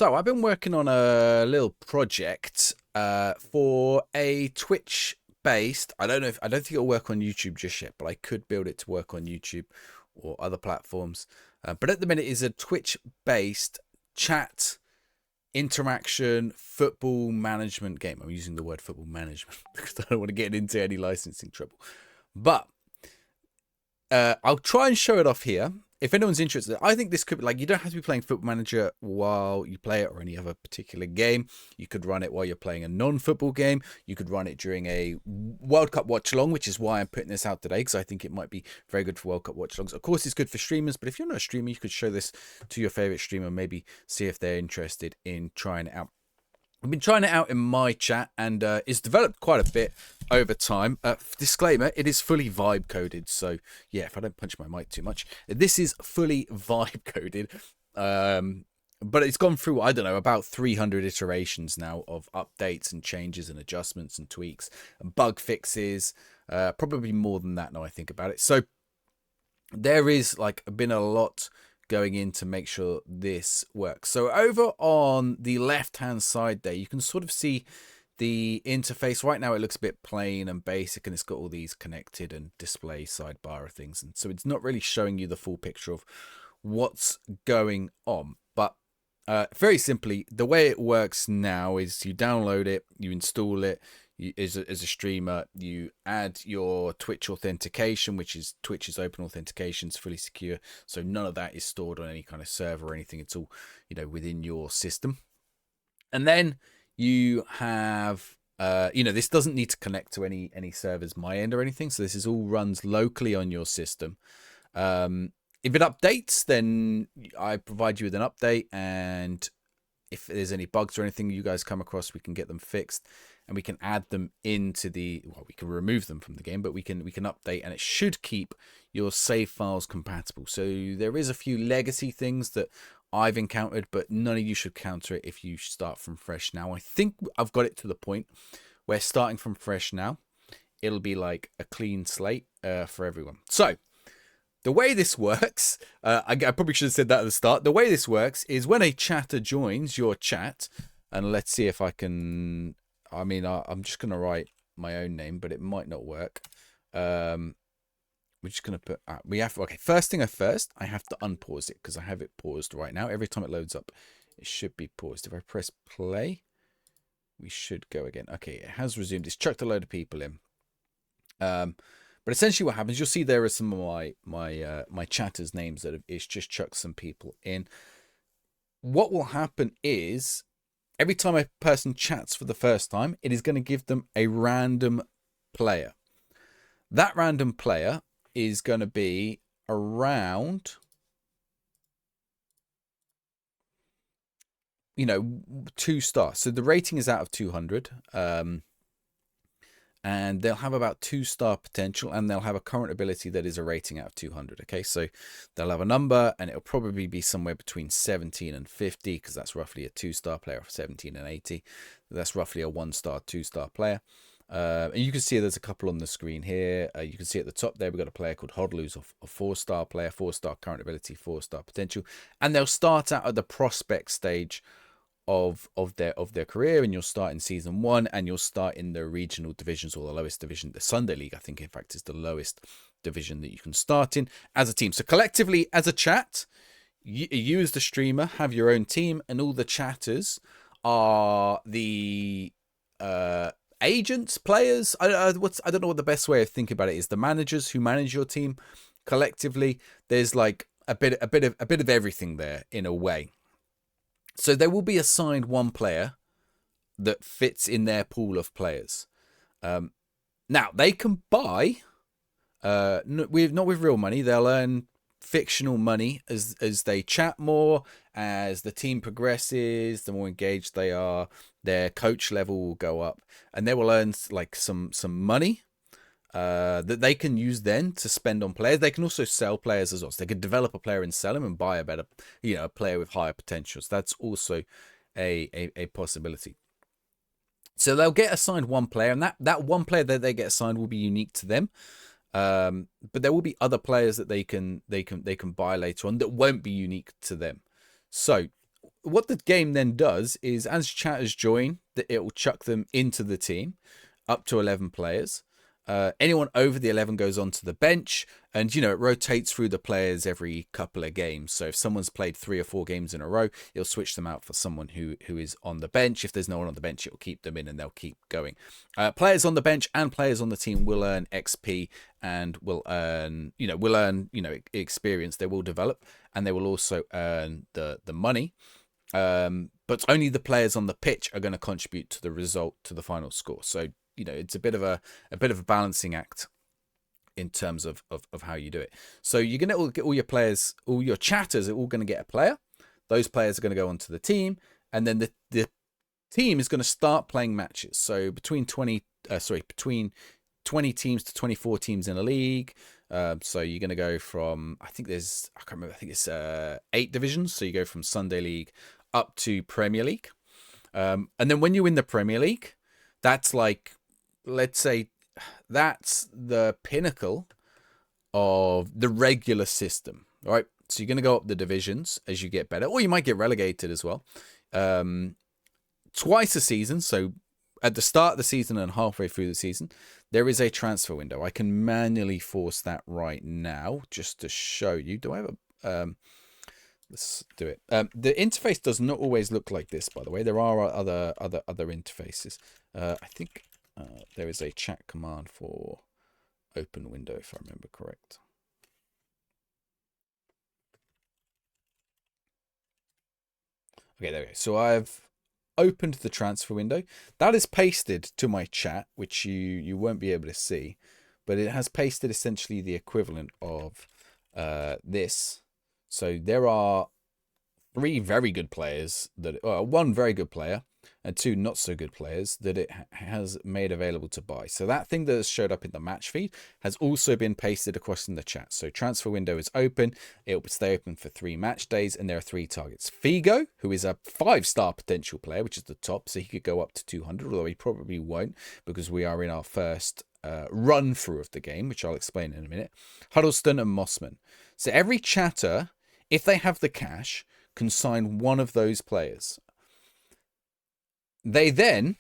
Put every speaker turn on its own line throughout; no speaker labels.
So I've been working on a little project for a Twitch based. I don't think it'll work on YouTube just yet, but I could build it to work on YouTube or other platforms. But at the minute, is a Twitch based chat interaction football management game. I'm using the word football management because I don't want to get into any licensing trouble. But I'll try and show it off here. If anyone's interested, I think this could be like, you don't have to be playing Football Manager while you play it or any other particular game. You could run it while you're playing a non-football game. You could run it during a World Cup watch along, which is why I'm putting this out today, because I think it might be very good for World Cup watch alongs. Of course, it's good for streamers, but if you're not a streamer, you could show this to your favorite streamer, maybe see if they're interested in trying it out. I've been trying it out in my chat, and it's developed quite a bit over time. Disclaimer, it is fully vibe coded. So yeah, if I don't punch my mic too much, this is fully vibe coded. But it's gone through, I don't know, about 300 iterations now of updates and changes and adjustments and tweaks and bug fixes. Probably more than that now I think about it. So there is like been a lot going in to make sure this works. So over on the left hand side there, you can sort of see the interface. Right now it looks a bit plain and basic, and it's got all these connected and display sidebar things, and so it's not really showing you the full picture of what's going on. But very simply, the way it works now is you download it, you install it. As a streamer, you add your Twitch authentication, which is Twitch's open authentication. It's fully secure, so none of that is stored on any kind of server or anything. It's all, within your system. And then you have, this doesn't need to connect to any servers my end or anything. So this is all runs locally on your system. If it updates, then I provide you with an update, and if there's any bugs or anything you guys come across, we can get them fixed. And we can add them into we can remove them from the game, but we can update, and it should keep your save files compatible. So there is a few legacy things that I've encountered, but none of you should counter it if you start from fresh now. I think I've got it to the point where starting from fresh now, it'll be like a clean slate for everyone. So the way this works, I probably should have said that at the start. The way this works is when a chatter joins your chat, and let's see if I can... I'm just going to write my own name, but it might not work. We're just going to put... okay, first thing first, I have to unpause it because I have it paused right now. Every time it loads up, it should be paused. If I press play, we should go again. Okay, it has resumed. It's chucked a load of people in. But essentially what happens, you'll see there are some of my chatters' names that it's just chucked some people in. What will happen is... every time a person chats for the first time, it is going to give them a random player. That random player is going to be around, 2 stars. So the rating is out of 200. And they'll have about 2-star potential, and they'll have a current ability that is a rating out of 200. Okay, so they'll have a number, and it'll probably be somewhere between 17 and 50, because that's roughly a 2-star player. 17 and 80, that's roughly a 1-star, 2-star player. And you can see there's a couple on the screen here. You can see at the top there we've got a player called Hodl, who's a 4-star player, 4-star current ability, 4-star potential, and they'll start out at the prospect stage of their career, and you'll start in season 1, and you'll start in the regional divisions, or the lowest division. The Sunday League, I think, in fact, is the lowest division that you can start in as a team. So collectively, as a chat, you as the streamer have your own team, and all the chatters are the agents, players. I don't know what the best way of thinking about it is. The managers who manage your team collectively. There's like a bit of everything there in a way. So they will be assigned one player that fits in their pool of players. Now they can buy, not with real money. They'll earn fictional money as they chat more, as the team progresses. The more engaged they are, their coach level will go up, and they will earn like some money that they can use then to spend on players. They can also sell players as well. So they could develop a player and sell him and buy a better, a player with higher potential. So that's also a possibility. So they'll get assigned one player, and that one player that they get assigned will be unique to them. But there will be other players that they can buy later on that won't be unique to them. So what the game then does is, as chatters join, it will chuck them into the team, up to 11 players. Anyone over the 11 goes onto the bench, and it rotates through the players every couple of games. So if someone's played 3 or 4 games in a row, it'll switch them out for someone who is on the bench. If there's no one on the bench, it'll keep them in, and they'll keep going. Players on the bench and players on the team will earn XP and will earn experience. They will develop, and they will also earn the money. But only the players on the pitch are going to contribute to the result, to the final score. So it's a bit of a balancing act in terms of how you do it. So you're going to get all your players, all your chatters are all going to get a player. Those players are going to go onto the team, and then the team is going to start playing matches. So between 20 teams to 24 teams in a league. So you're going to go from, I think it's 8 divisions. So you go from Sunday League up to Premier League. And then when you win the Premier League, that's like, let's say that's the pinnacle of the regular system, right? So you're going to go up the divisions as you get better, or you might get relegated as well. Twice a season, so at the start of the season and halfway through the season, there is a transfer window. I can manually force that right now just to show you. Do I have a... let's do it. The interface does not always look like this, by the way. There are other interfaces. I think there is a chat command for open window, if I remember correct. Okay, there we go. So I've opened the transfer window. That is pasted to my chat, which you won't be able to see, but it has pasted essentially the equivalent of this. So there are 3 very good players one very good player and 2 not so good players that it has made available to buy. So that thing that has showed up in the match feed has also been pasted across in the chat. So transfer window is open. It will stay open for 3 match days, and there are 3 targets. Figo, who is a 5-star potential player, which is the top, so he could go up to 200, although he probably won't because we are in our first run through of the game, which I'll explain in a minute. Huddleston and Mossman. So every chatter, if they have the cash, can sign one of those players. They then,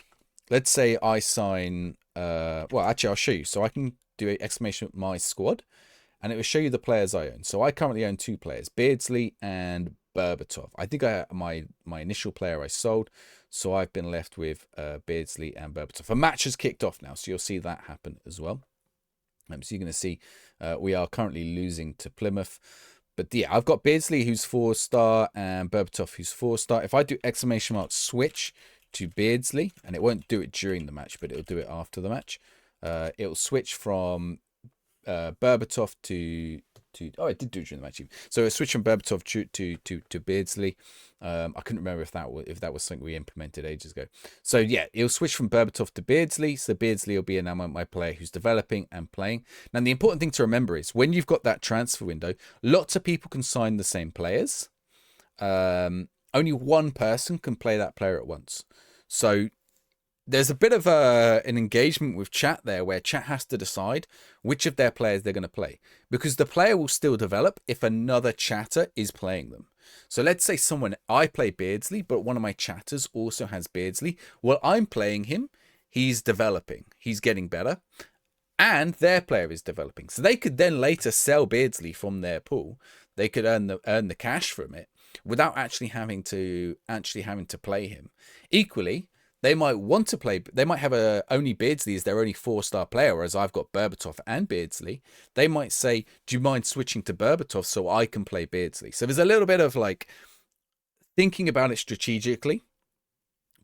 let's say I sign, well, actually I'll show you. So I can do an exclamation my squad, and it will show you the players I own. So I currently own 2 players, Beardsley and Berbatov. I think my initial player I sold, so I've been left with Beardsley and Berbatov. A match has kicked off now, so you'll see that happen as well. So you're going to see we are currently losing to Plymouth. But yeah, I've got Beardsley, who's 4-star, and Berbatov, who's 4-star. If I do exclamation mark switch to Beardsley, and it won't do it during the match, but it'll do it after the match. It'll switch from Berbatov to oh, it did do it during the match. So it'll switch from Berbatov to Beardsley. I couldn't remember if that was something we implemented ages ago. So yeah, it'll switch from Berbatov to Beardsley. So Beardsley will be now my player who's developing and playing. Now the important thing to remember is when you've got that transfer window, lots of people can sign the same players. Only one person can play that player at once. So there's a bit of an engagement with chat there where chat has to decide which of their players they're going to play, because the player will still develop if another chatter is playing them. So let's say I play Beardsley, but one of my chatters also has Beardsley. Well, I'm playing him. He's developing. He's getting better. And their player is developing. So they could then later sell Beardsley from their pool. They could earn the cash from it without actually having to play him. Equally, they might want to play. They might have only Beardsley as their only 4-star player, whereas I've got Berbatov and Beardsley. They might say, "Do you mind switching to Berbatov so I can play Beardsley?" So there's a little bit of like thinking about it strategically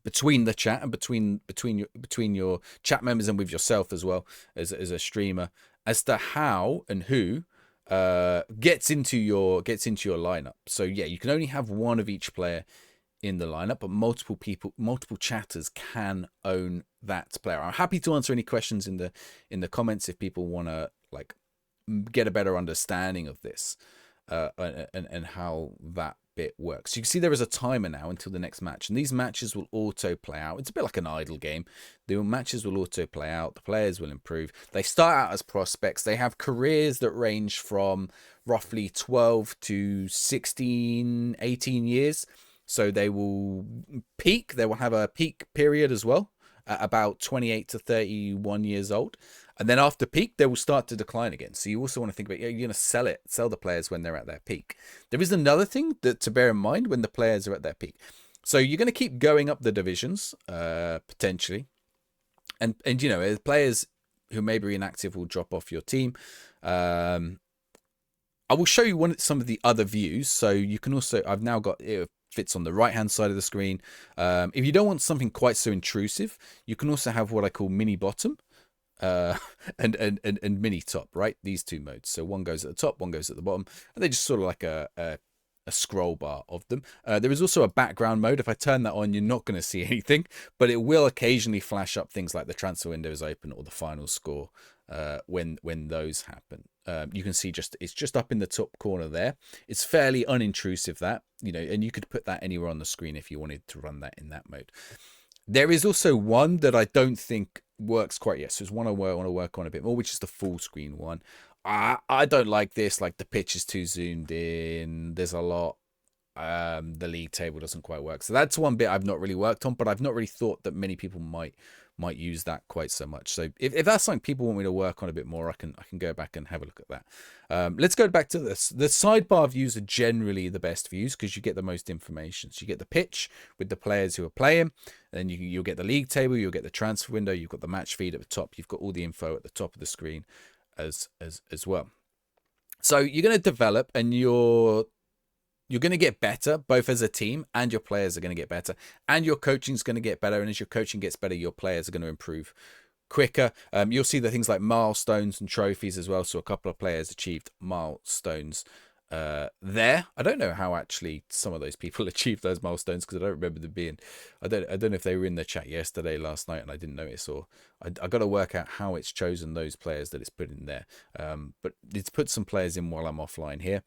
between the chat and between your chat members and with yourself as well as a streamer as to how and who gets into your lineup. So yeah, you can only have one of each player in the lineup, but multiple chatters can own that player. I'm happy to answer any questions in the comments if people want to like get a better understanding of this and how that bit works. You can see there is a timer now until the next match, and these matches will auto play out. It's a bit like an idle game. The matches will auto play out. The players will improve. They start out as prospects. They have careers that range from roughly 12 to 16, 18 years. So they will peak. They will have a peak period as well, at about 28 to 31 years old. And then after peak, they will start to decline again. So you also want to think about, you're going to sell the players when they're at their peak. There is another thing that to bear in mind when the players are at their peak. So you're going to keep going up the divisions, potentially. And players who may be inactive will drop off your team. I will show you some of the other views. So you can also, I've now got, it fits on the right hand side of the screen. If you don't want something quite so intrusive, you can also have what I call mini bottom. And mini top, right? These two modes. So one goes at the top, one goes at the bottom, and they're just sort of like a scroll bar of them. There is also a background mode. If I turn that on, you're not going to see anything, but it will occasionally flash up things like the transfer window is open or the final score when those happen. You can see it's just up in the top corner there. It's fairly unintrusive, that, and you could put that anywhere on the screen if you wanted to run that in that mode. There is also one that I don't think works quite yet. So it's one I want to work on a bit more, which is the full screen one. I don't like this. Like, the pitch is too zoomed in. There's a lot. The league table doesn't quite work. So that's one bit I've not really worked on, but I've not really thought that many people might use that quite so much. So if that's something people want me to work on a bit more, I can go back and have a look at that. Let's go back to this. The sidebar views are generally the best views because you get the most information. So you get the pitch with the players who are playing, and then you'll get the league table, you'll get the transfer window, you've got the match feed at the top, you've got all the info at the top of the screen as well. So you're going to develop, and you're going to get better, both as a team, and your players are going to get better, and your coaching is going to get better. And as your coaching gets better, your players are going to improve quicker. You'll see the things like milestones and trophies as well. So a couple of players achieved milestones there. I don't know how actually some of those people achieved those milestones, because I don't remember them being. I don't know if they were in the chat yesterday, last night, and I didn't notice, or I got to work out how it's chosen those players that it's put in there. But it's put some players in while I'm offline here.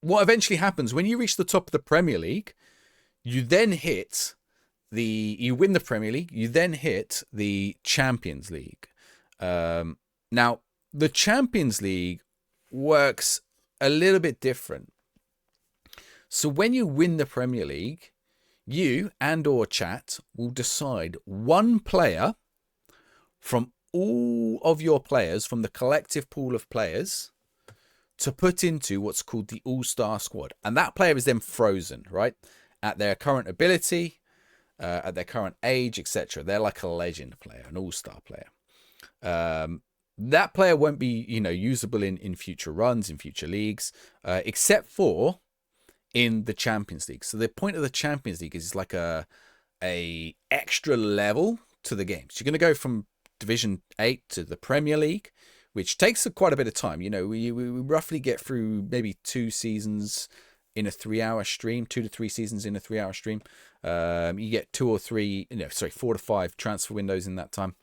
What eventually happens when you reach the top of the Premier League, you then you win the Premier League, you then hit the Champions League. Now, the Champions League works a little bit different. So when you win the Premier League, you and/or chat will decide one player from all of your players, from the collective pool of players, to put into what's called the All-Star squad. And that player is then frozen, right? At their current ability, at their current age, etc. They're like a legend player, an all-star player. That player won't be, usable in future runs, in future leagues, except for in the Champions League. So the point of the Champions League is like a extra level to the game. So you're going to go from Division 8 to the Premier League, which takes quite a bit of time. We roughly get through maybe 2 seasons in a 3-hour stream, 2 to 3 seasons in a 3-hour stream. You get 4 to 5 transfer windows in that time.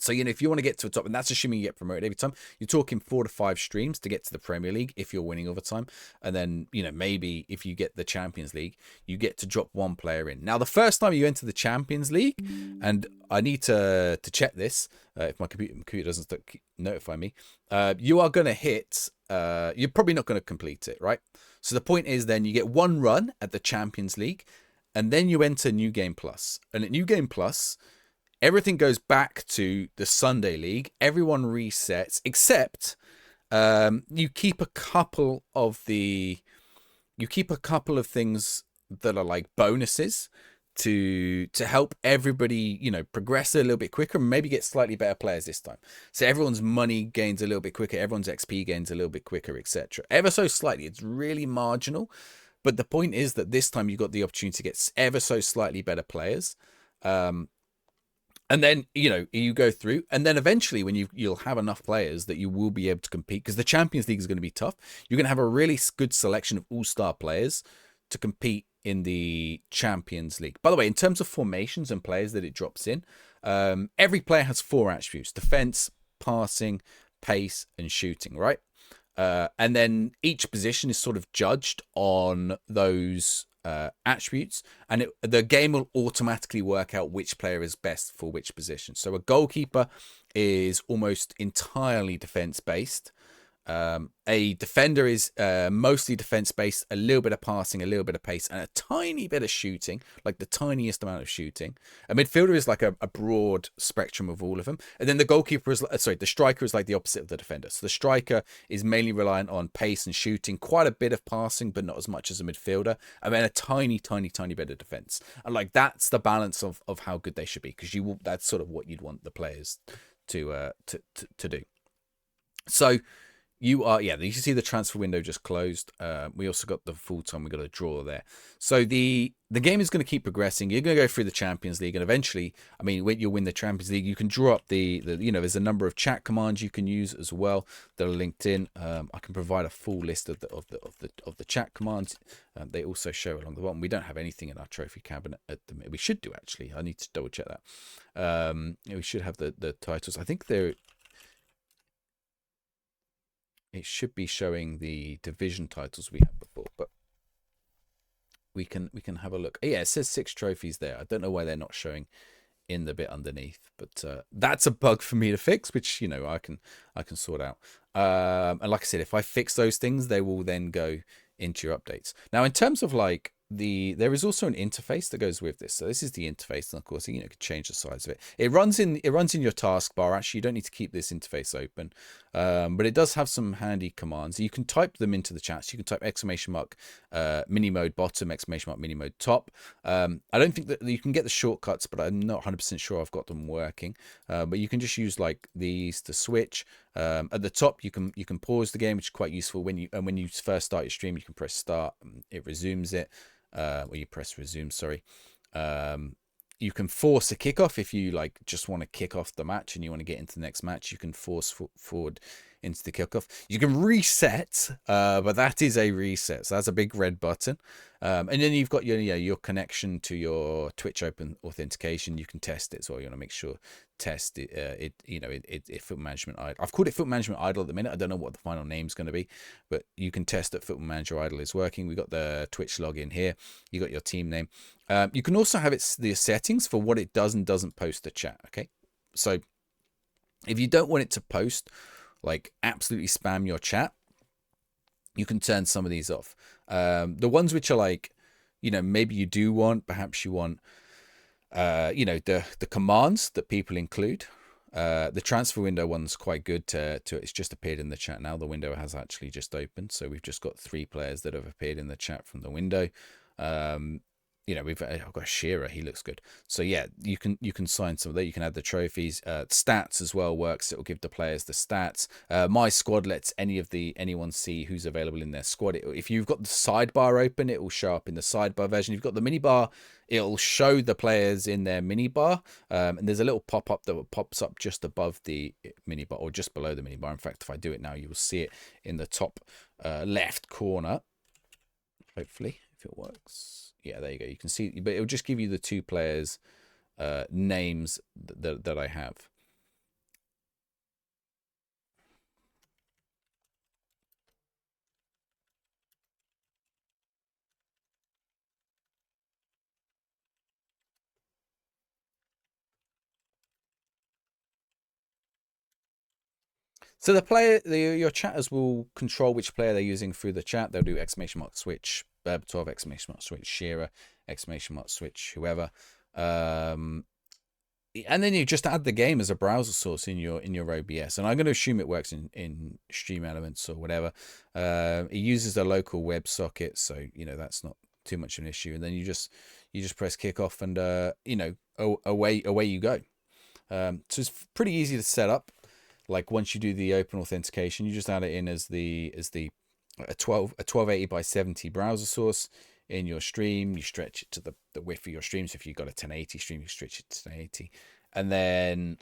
So, if you want to get to the top, and that's assuming you get promoted every time, you're talking 4 to 5 streams to get to the Premier League if you're winning over time. And then, maybe if you get the Champions League, you get to drop one player in. Now, the first time you enter the Champions League, and I need to check this, if my computer doesn't notify me, you are going to hit, you're probably not going to complete it, right? So the point is then you get one run at the Champions League, and then you enter New Game Plus. And at New Game Plus, everything goes back to the Sunday League. Everyone resets, except you keep a couple of things that are like bonuses to help everybody, progress a little bit quicker and maybe get slightly better players this time. So everyone's money gains a little bit quicker, everyone's XP gains a little bit quicker, etc. Ever so slightly. It's really marginal, but the point is that this time you got the opportunity to get ever so slightly better players. And then, you go through, and then eventually when you'll have enough players that you will be able to compete, because the Champions League is going to be tough. You're going to have a really good selection of all-star players to compete in the Champions League. By the way, in terms of formations and players that it drops in, every player has 4 attributes: defense, passing, pace, and shooting, right? And then each position is sort of judged on those attributes, and the game will automatically work out which player is best for which position. So a goalkeeper is almost entirely defense based. A defender is mostly defense based, a little bit of passing, a little bit of pace, and a tiny bit of shooting, like the tiniest amount of shooting. A midfielder is like a broad spectrum of all of them. And then the goalkeeper is, the striker is like the opposite of the defender. So the striker is mainly reliant on pace and shooting, quite a bit of passing, but not as much as a midfielder. And then a tiny, tiny, tiny bit of defense. And like that's the balance of how good they should be, because that's sort of what you'd want the players to do. So you can see the transfer window just closed. We also got the full time. We got a draw there. So the game is going to keep progressing. You're going to go through the Champions League, and eventually, I mean, when you win the Champions League, you can draw up there's a number of chat commands you can use as well that are linked in. I can provide a full list of the chat commands. They also show along the bottom. We don't have anything in our trophy cabinet at the minute. We should do, actually. I need to double check that. We should have the titles. I think it should be showing the division titles we had before, but we can have a look. Yeah, it says 6 trophies there. I don't know why they're not showing in the bit underneath, but that's a bug for me to fix, which I can sort out. And like I said, if I fix those things, they will then go into your updates. Now, in terms of like there is also an interface that goes with this. So this is the interface, and of course, you can change the size of it. It runs in your taskbar. Actually, you don't need to keep this interface open, but it does have some handy commands. You can type them into the chat. So you can type !, mini mode bottom, !, mini mode top. I don't think that you can get the shortcuts, but I'm not 100% sure I've got them working. But you can just use like these to switch. At the top, you can pause the game, which is quite useful when you first start your stream. You can press start, it resumes it. Or you press resume, sorry. You can force a kickoff if you like just want to kick off the match and you want to get into the next match. You can force forward into the kickoff. You can reset, but that is a reset. So that's a big red button. And then you've got your connection to your Twitch Open authentication. You can test it as well. You want to make sure test it. Football Management Idle. I've called it Football Management Idle at the minute. I don't know what the final name's going to be, but you can test that Football Manager Idle is working. We got the Twitch login here. You got your team name. You can also have the settings for what it does and doesn't post to chat. Okay, so if you don't want it to post, like absolutely spam your chat, you can turn some of these off. The ones which are like, maybe you do want, perhaps you want, the commands that people include. The transfer window one's quite good to it's just appeared in the chat now. The window has actually just opened, so we've just got 3 players that have appeared in the chat from the window. I've got Shearer, he looks good. So yeah, you can sign some of that. You can add the trophies. Stats as well works. It will give the players the stats. My squad lets anyone see who's available in their squad. If you've got the sidebar open, it will show up in the sidebar version. If you've got the minibar, it'll show the players in their minibar. And there's a little pop-up that pops up just above the minibar or just below the minibar. In fact, if I do it now, you will see it in the top left corner. Hopefully, if it works. Yeah, there you go. You can see, but it'll just give you the 2 players' names that I have. So your chatters will control which player they're using through the chat. They'll do !switch, Berbatov, !switch, Shearer, !switch, whoever. And then you just add the game as a browser source in your OBS. And I'm going to assume it works in Stream Elements or whatever. It uses a local WebSocket, so that's not too much of an issue. And then you just press kickoff, and away you go. So it's pretty easy to set up. Like once you do the open authentication, you just add it in as a 1280 by 70 browser source in your stream. You stretch it to the width of your stream. So if you've got a 1080 stream, you stretch it to 1080, and then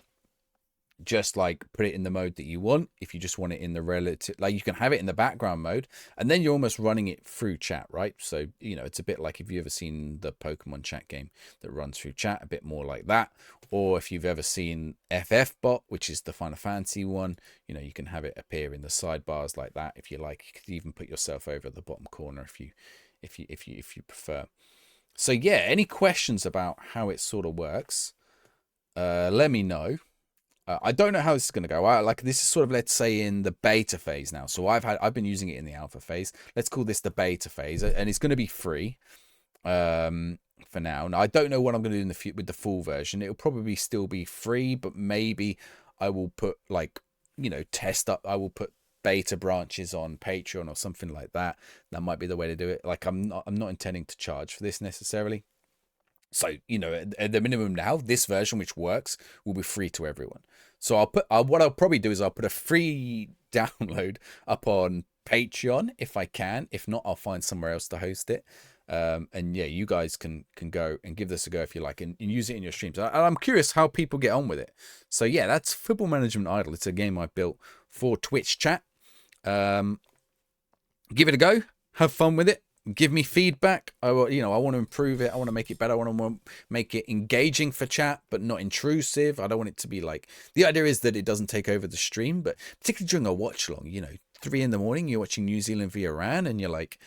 just like put it in the mode that you want. If you just want it in the relative, like you can have it in the background mode, and then you're almost running it through chat, right? So it's a bit like if you've ever seen the Pokemon chat game that runs through chat, a bit more like that. Or if you've ever seen FFbot, which is the Final Fantasy one, you can have it appear in the sidebars like that if you like. You could even put yourself over the bottom corner if you prefer. So yeah, any questions about how it sort of works, let me know. I don't know how this is going to go. Like this is sort of, let's say, in the beta phase now. So I've been using it in the alpha phase. Let's call this the beta phase, and it's going to be free for now. Now I don't know what I'm going to do in the with the full version. It'll probably still be free, but maybe I will put like, you know, test up. I will put beta branches on Patreon or something like that. That might be the way to do it. Like I'm not intending to charge for this necessarily. So, you know, at the minimum now, this version, which works, will be free to everyone. So I'll put, what I'll probably do is I'll put a free download up on Patreon if I can. If not, I'll find somewhere else to host it. And yeah, you guys can go and give this a go if you like, and use it in your streams. I'm curious how people get on with it. So yeah, that's Football Management Idle. It's a game I built for Twitch chat. Give it a go. Have fun with it. Give me feedback. I want to improve it. I want to make it better. I want to make it engaging for chat, but not intrusive. I don't want it to be like, the idea is that it doesn't take over the stream, but particularly during a watch long, you know, 3 in the morning, you're watching New Zealand v Iran, and you're like,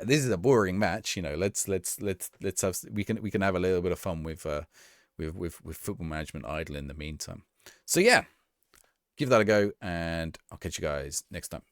this is a boring match. You know, let's have, we can have a little bit of fun with Football Management Idle in the meantime. So yeah, give that a go, and I'll catch you guys next time.